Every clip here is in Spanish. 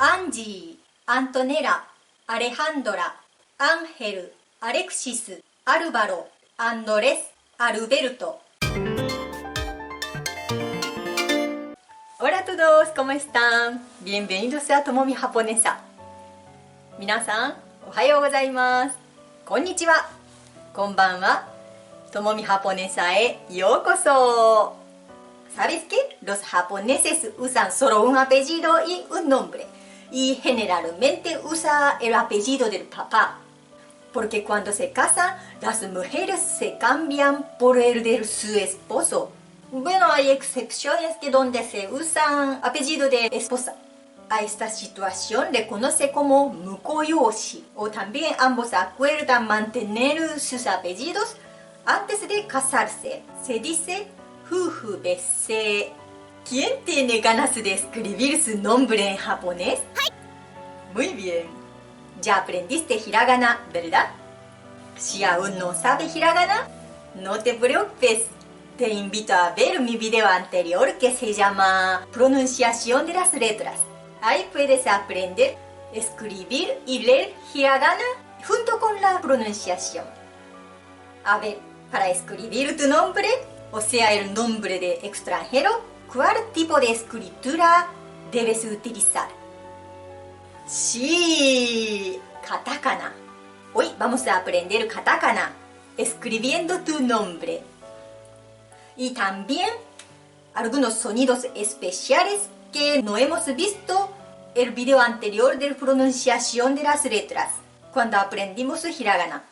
アンジー、アントネラ、アレハンドラ、アンヘル、アレクシス、アルバロ、アンドレス、アルベルト。Hola a todos, ¿cómo están? Bienvenidos a Tomomi Japonesa. 皆さん、おはようございます。こんにちは。こんばんは。Tomomi Japonesaへようこそ。¿Sabes qué? Los japoneses usan solo un apellido y un nombre. Y generalmente usa el apellido del papá. Porque cuando se casan, las mujeres se cambian por el de su esposo.Bueno, hay excepciones que donde se usan apellido de esposa. A esta situación le conoce como mukoyoshi, o también ambos acuerdan mantener sus apellidos antes de casarse. Se dice fufu bessei. ¿Quién tiene ganas de escribir su nombre en japonés? Muy bien. Ya aprendiste hiragana, ¿verdad? Si aún no sabes hiragana, no te preocupes.Te invito a ver mi video anterior que se llama Pronunciación de las letras. Ahí puedes aprender, escribir y leer hiragana junto con la pronunciación. A ver, para escribir tu nombre, o sea el nombre de extranjero, ¿cuál tipo de escritura debes utilizar? Sí, katakana. Hoy vamos a aprender katakana, escribiendo tu nombre.Y también algunos sonidos especiales que no hemos visto en el video anterior de pronunciación de las letras, cuando aprendimos hiragana.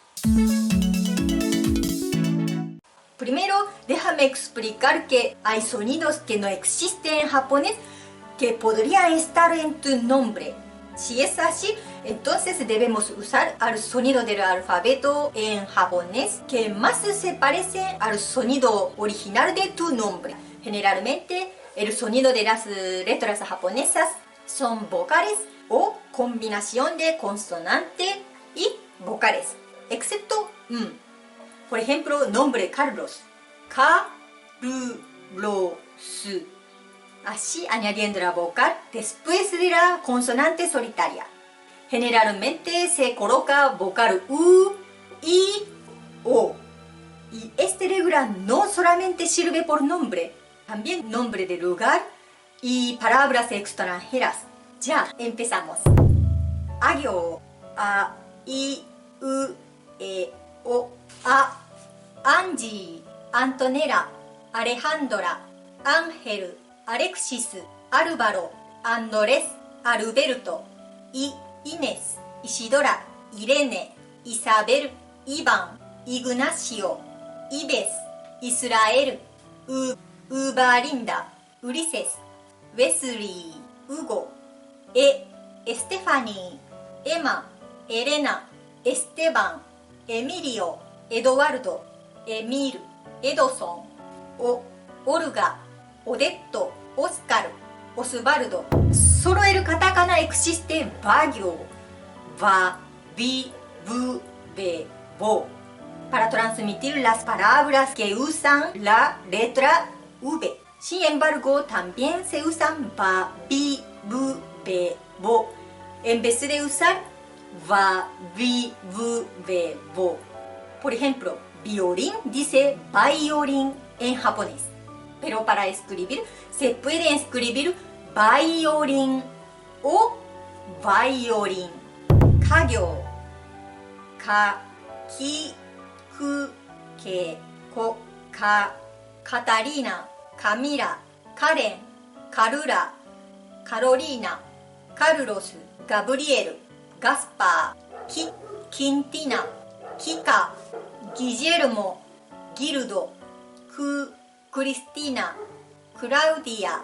Primero, déjame explicar que hay sonidos que no existen en japonés que podrían estar en tu nombre. Si es así, entonces debemos usar el sonido del alfabeto en japonés que más se parece al sonido original de tu nombre. Generalmente, el sonido de las letras japonesas son vocales o combinación de consonante y vocales, excepto Por ejemplo, nombre Carlos. Carlos.Así añadiendo la vocal después de la consonante solitaria. Generalmente se coloca vocal U, I, O. Y este regla no solamente sirve por nombre, también nombre de lugar y palabras extranjeras. Ya, empezamos. Agyo, A, I, U, E, O, A, Angie, Antonella, Alejandra, Ángel, Alexis, Álvaro, Andrés, Alberto, y Inés, Isidora, Irene, Isabel, Iván, Ignacio, Ives, Israel, Ubalinda, Ulises, Wesley, Hugo, Stephanie, Emma, Elena, Esteban, Emilio, Eduardo, Emil, Edson, Olga, Odetto, Oscar, Osvaldo. Solo el katakana existe Bagyo, Va, Vi, Bu, Be, Bo, para transmitir las palabras que usan la letra V. Sin embargo, también se usan Va, Vi, Bu, Be, Bo, en vez de usar Va, Vi, Bu, Be, Bo. Por ejemplo, violín dice violín en japonés. Pero para escribir, se puede escribir violín o violín. Kagyo, ka, ki, ku, ke, ko, ka, Catalina, Camila, Karen, Carula, Carolina, Carlos, Gabriel, Gaspar, Quintina, Kika, Guillermo, Gildo, Cristina, Claudia,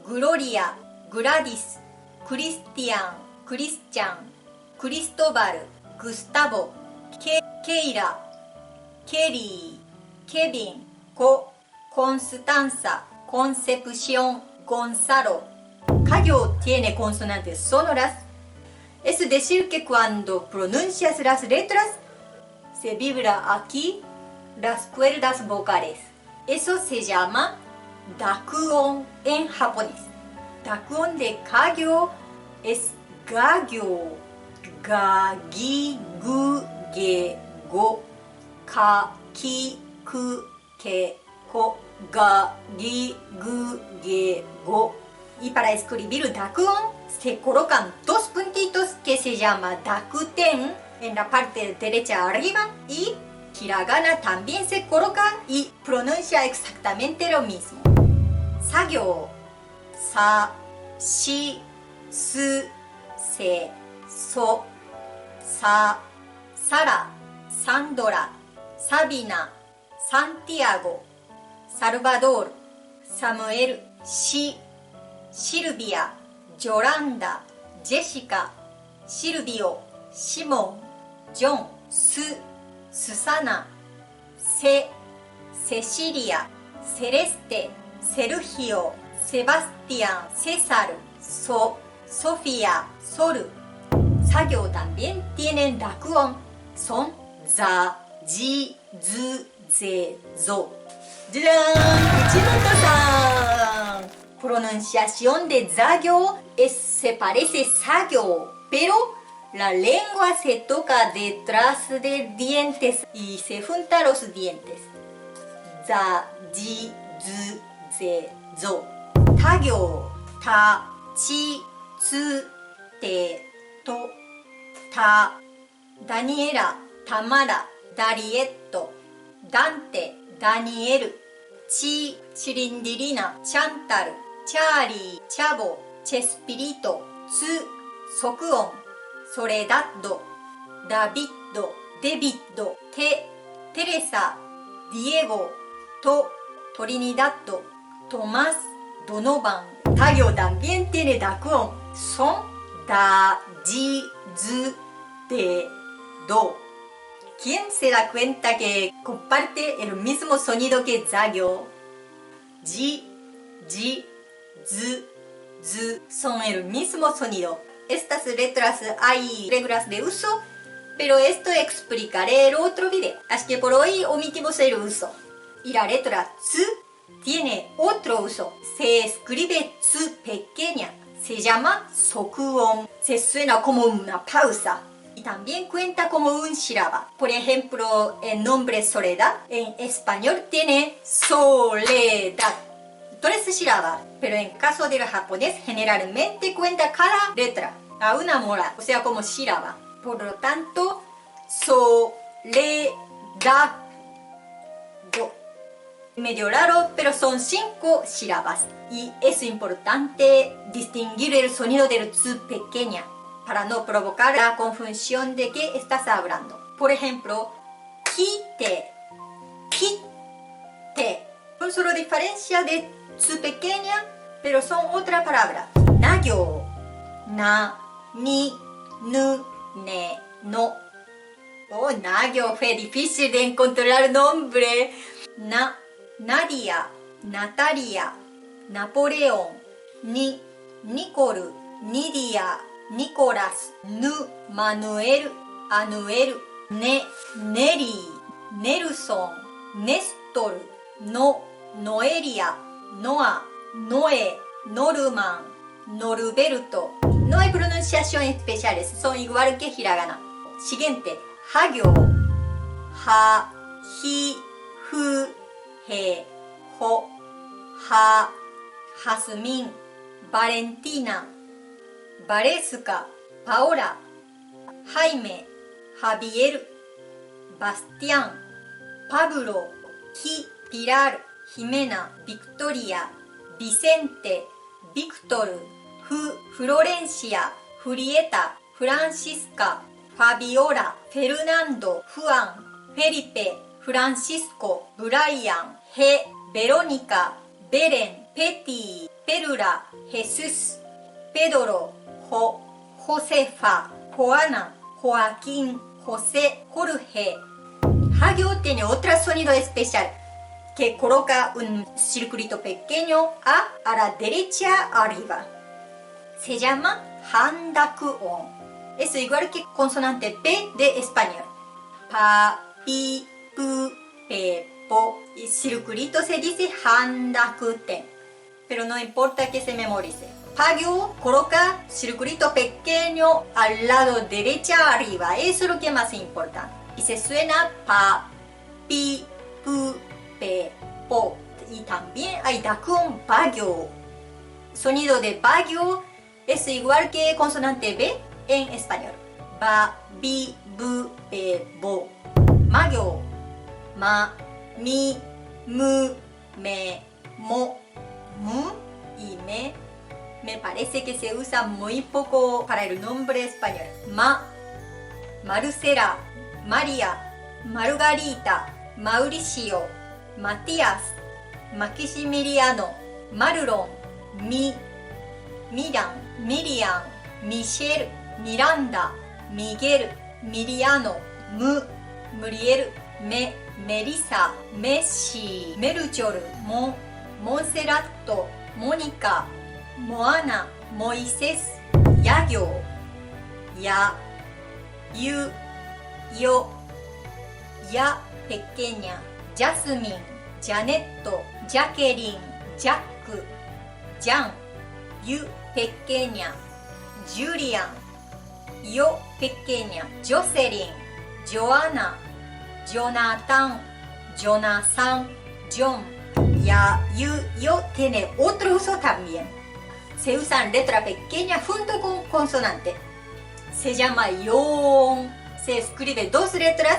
Gloria, Gladys, Cristian, Christian, Cristobal, Gustavo, Keira, Kelly, Kevin, Constanza, Concepción, Gonzalo. Kagyo tiene consonantes sonoras. Es decir que cuando pronuncias las letras, se vibra aquí las cuerdas vocales. Eso se llama Dakuon en japonés. Dakuon de Kagyo es が行、がぎぐげご、かきくけこ、がぎぐげgo. Y para escribir Dakuon se colocan dos puntitos que se llama Dakuten en la parte derecha arriba y hiragana también se coloca y pronuncia exactamente lo mismo. Sagyo, sa, shi, su, se, so, sa, Sara, Sandora, Sabina, Santiago, Salvador, Samuel, Shi, Silvia, Yolanda, Jessica, Silvio, Simon, John, Su, Susana, Se, Cecilia, Celeste, Sergio, Sebastián, César, So, Sofía, Sol. Sagyo también tienen Dakuon. Son za, ji, zu, ze, zo. ¡Jadán! ¡Ichimoto-san! Pronunciación de Zagyo se parece Sagyo, pero la lengua se toca detrás de dientes y se juntan los dientes. Za, ji, zu, ze, zo. Tagyo, ta, chi, tsu, te, to, ta. Daniela, Tamara, Darietto, Dante, Daniel, Chi, Chirindilina, Chantal, Charlie, Chavo, Chespirito, Tsu, Sokuon, Soledad, David, David, Te, Teresa, Diego, To, Trinidad, Tomás, Donovan. Tagyo también tiene Dakuon. Son da, ji, zu, de, do. ¿Quién se da cuenta que comparte el mismo sonido que Zagyo? Ji, ji, zu, zu son el mismo sonido. Estas letras hay reglas de uso, pero esto explicaré en otro video. Así que por hoy omitimos el uso. Y la letra tsu tiene otro uso. Se escribe tsu pequeña. Se llama sokuon. Se suena como una pausa. Y también cuenta como un sílaba. Por ejemplo, el nombre Soledad en español tiene soledad. 3 sílabas, pero en caso del japonés generalmente cuenta cada letra a una mola, o sea como sílaba. Por lo tanto, soledad. Medio raro, pero son 5 sílabas. Y es importante distinguir el sonido del tsu pequeña, para no provocar la confusión de qué estás hablando. Por ejemplo, kite, kite. Son solo diferencia de tsu pequeña, pero son otra palabra. Nagyo, na, ni, nu, ne, no. Oh, Nagyo fue difícil de encontrar nombre. Na, Nadia, Natalia, Napoleón, ni, Nicole, Nidia, Nicolás, Nu, Manuel, Anuel, Ne, Neri, Nelson, Néstor, No, Noelia, Noah, Noé, Norman, Norberto. No hay pronunciación especiales, son igual que hiragana. Siguiente, Hagyo, Ha, Hi, Fu, He, Ho, Ha, Jazmín, Valentina, Valesca, Paola, Jaime, Javier, Bastián, Pablo, Ki, Pilar, Jimena, Victoria, Vicente, Víctor, Florencia, Julieta, Francisca, Fabiola, Fernando, Juan, Felipe, Francisco, Brian, G, Verónica, Belén, Petty, Perula, Jesús, Pedro, Josefa, Juana, Joaquín, José, Jorge. Hagyo tiene otro sonido especial que coloca un circulito pequeño a la derecha arriba. Se llama handaku-on. Es igual que consonante P de español. Pa, pi, pu, pe, po. Y circulito se dice handakuten. Pero no importa que se memorice. Pagio coloca circulito pequeño al lado derecha arriba. Eso es lo que más importa. Y se suena pa, pi, pu, pe, po. Y también hay dakuon pagio. Sonido de pagio es igual que consonante B en español. Ba, bi, bu, pe, bo. Magio. Ma, mi, mu, me, mo. Mu y me parece que se usa muy poco para el nombre español. Marcela, María, Margarita, Mauricio, Matías, Maximiliano, Marlon, Miriam, Michelle, Miranda, Miguel, Miriano, Muriel, Melissa, Messi, Melchor, Monserrato, Mónica, Moana, Moisés, Yagyo, Ya, Yu, Yo, Ya pequeña, Jasmine, Janetto, Jacqueline, Jack, Jan, Yu pequeña, Julian, Yo pequeña, Jocelyn, Joanna, Jonathan, Jonathan, John. Ya, Yu, Yo tiene otro uso también. Se usan letra pequeña junto con consonante. Se llama Yon. Se escribe dos letras,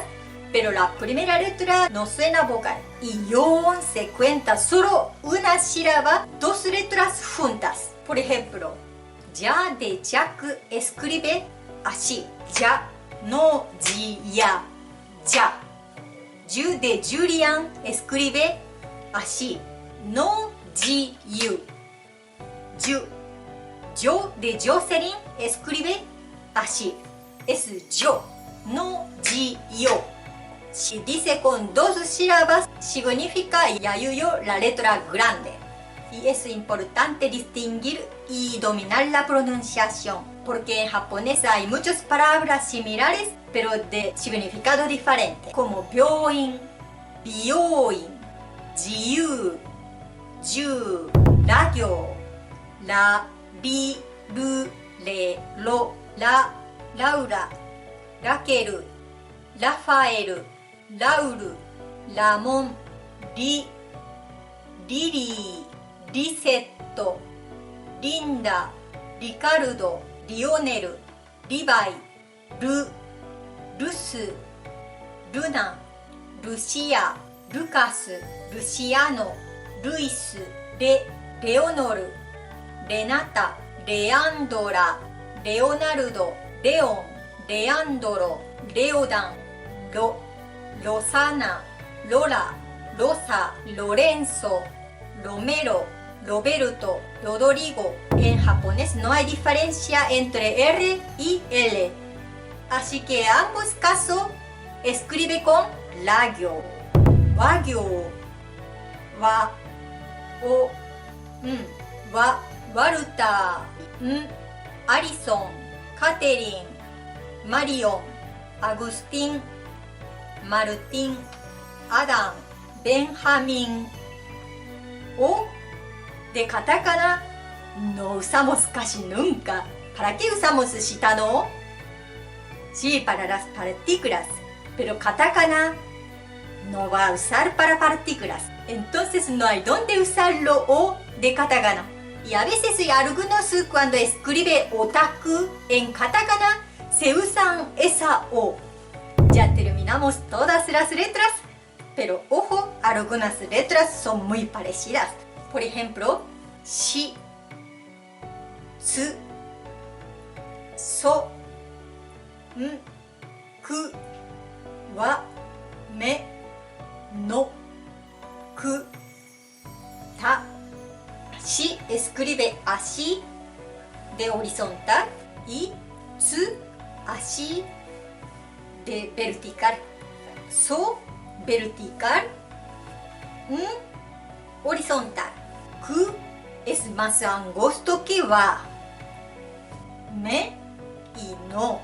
pero la primera letra no suena vocal. Y Yon se cuenta solo una sílaba, dos letras juntas. Por ejemplo, ya de Jack escribe así. Ya, no, ji, ya, ya. Yu de Julian escribe así. No, ji, yu. Yu. Yo de Jocelyn escribe así. Es yo, no ji, yo. Si dice con dos sílabas, significa yayuyo la letra grande. Y es importante distinguir y dominar la pronunciación, porque en japonés hay muchas palabras similares, pero de significado diferente, como byoin, byoin, jiyu, ju, ragyo, la, ri, ru, re, ro, la, Laura, Raquel, Rafael, Lauru, Ramón, Lili, Lisetto, Linda, Ricardo, Lionel, Levi, Luz, Luna, Lucia, Lucas, Luciano, Luis, Leonor, Renata, Leandora, Leonardo, Leon, Leandro, Leodan, Rosana, Lola, Rosa, Lorenzo, Romero, Roberto, Rodrigo. En japonés no hay diferencia entre R y L. Así que ambos casos escribe con ragyo, wagyo, wa, o, Walter, Alison, Catherine, Marion, Agustín, Martín, Adam, Benjamín. O de katakana no usamos casi nunca. ¿Para qué usamos shita no? Sí, para las partículas, pero katakana no va a usar para partículas. Entonces no hay dónde usarlo o de katakana. Y a veces algunos cuando escribe otaku en katakana se usan esa o. Ya terminamos todas las letras, pero ojo, algunas letras son muy parecidas. Por ejemplo, shi, tsu, so, ku, wa, me, no, ku, ta. Shi escribe así de horizontal y tsu así de vertical. So vertical, horizontal. Ku es más angosto que wa. Me y no.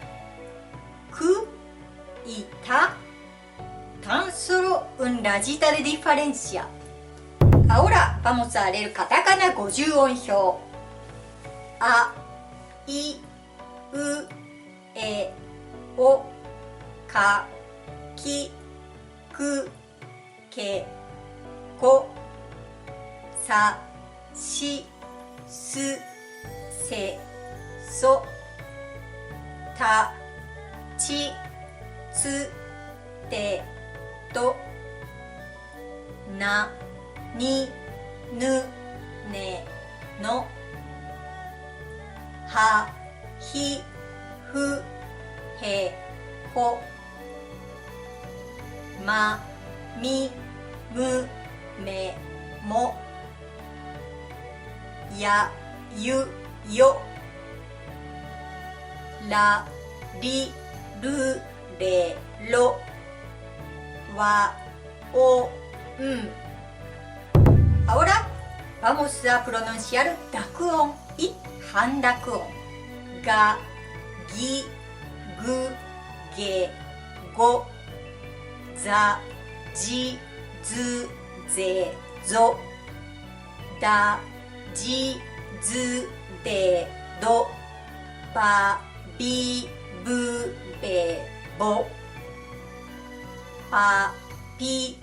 Ku y ta, tan solo un rayita de diferencia. Ahora vamos a leer katakana 50音表。あいうえおかきくけこさしすせそたちつてとなにぬねのはひふへほまみむめもやゆよらりるれろわおん。Ahora vamos a pronunciar濁音y 半濁音。が、ぎ、ぐ、げ、ご、ざ、じ、ず、ぜ、ぞ、だ、じ、ず、で、ど、ば、び、ぶ、べ、ぼ、ぱ、ぴ、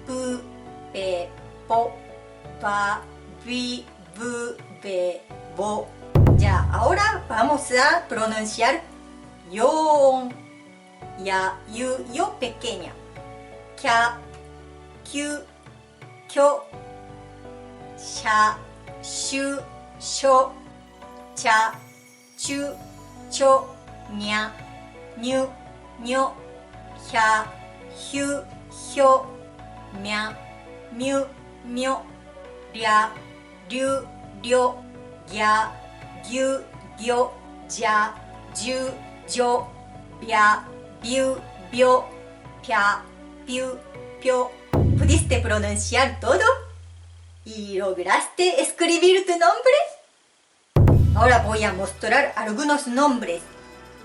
ぷ、べ、ぽ、ば、び、ぶ、べ、ぼ。Ya, ahora vamos a pronunciar yo, ya, yo pequeña. Kya, kyu, kyo, sha, shu, sho, cha, chu, cho, nya, nyu, nyo, hya, hyu, hyo, mya, myu, myo, rya, ryu, ryo, gya,ぎゅぎょじゃじゅじょびゃびゅびょぴゃぴゅぴょ ¿Pudiste pronunciar todo? ¿Y lograste escribir tu nombre? Ahora voy a mostrar algunos nombres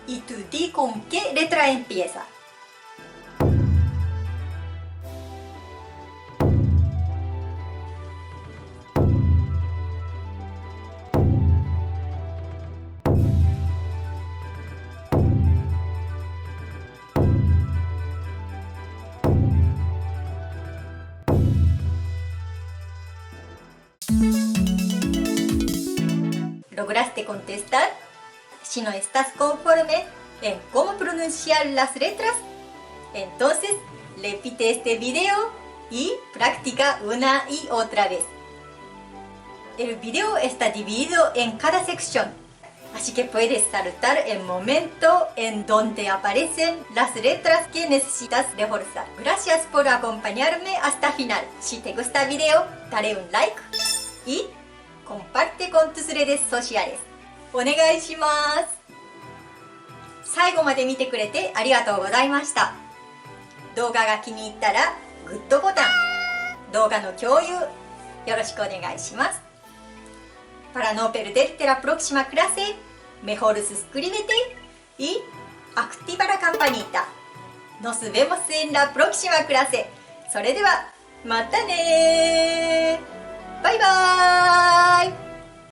y tú di con qué letra empieza. ¿Lograste contestar? Si no estás conforme en cómo pronunciar las letras, entonces repite este video y practica una y otra vez. El video está dividido en cada sección, así que puedes saltar el momento en donde aparecen las letras que necesitas reforzar. Gracias por acompañarme hasta el final. Si te gusta el video, dale un like y comparte con tus redes sociales. お願いします。最後まで見てくれてありがとうございました。動画が気に入ったらグッドボタン、動画の共有よろしくお願いします。Para no perderte la próxima clase, mejor suscríbete y activa la campanita. Nos vemos en la próxima clase. それではまたねー。バイバーイ。